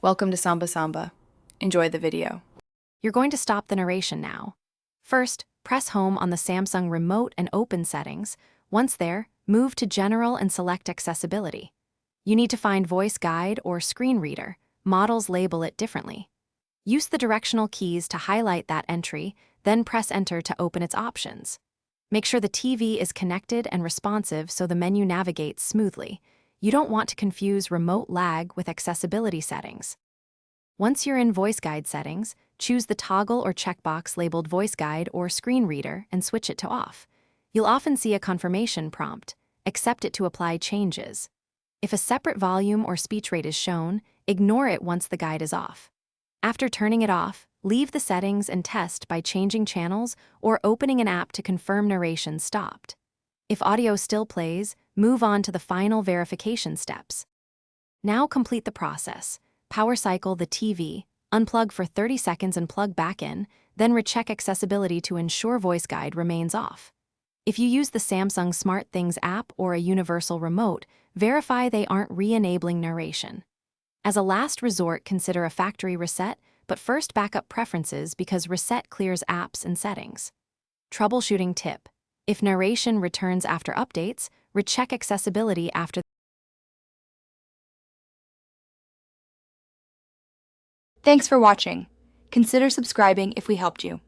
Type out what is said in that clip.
Welcome to Samba Samba. Enjoy the video. You're going to stop the narration now. First, press home on the Samsung remote and open settings. Once there, move to General and select Accessibility. You need to find Voice Guide or Screen Reader. Models label it differently. Use the directional keys to highlight that entry, then press Enter to open its options. Make sure the TV is connected and responsive so the menu navigates smoothly. You don't want to confuse remote lag with accessibility settings. Once you're in Voice Guide settings, choose the toggle or checkbox labeled Voice Guide or Screen Reader and switch it to off. You'll often see a confirmation prompt. Accept it to apply changes. If a separate volume or speech rate is shown, ignore it once the guide is off. After turning it off, leave the settings and test by changing channels or opening an app to confirm narration stopped. If audio still plays, move on to the final verification steps. Now complete the process. Power cycle the TV, unplug for 30 seconds and plug back in, then recheck accessibility to ensure Voice Guide remains off. If you use the Samsung SmartThings app or a universal remote, verify they aren't re-enabling narration. As a last resort, consider a factory reset, but first back up preferences because reset clears apps and settings. Troubleshooting tip: if narration returns after updates, recheck accessibility after. Thanks for watching. Consider subscribing if we helped you.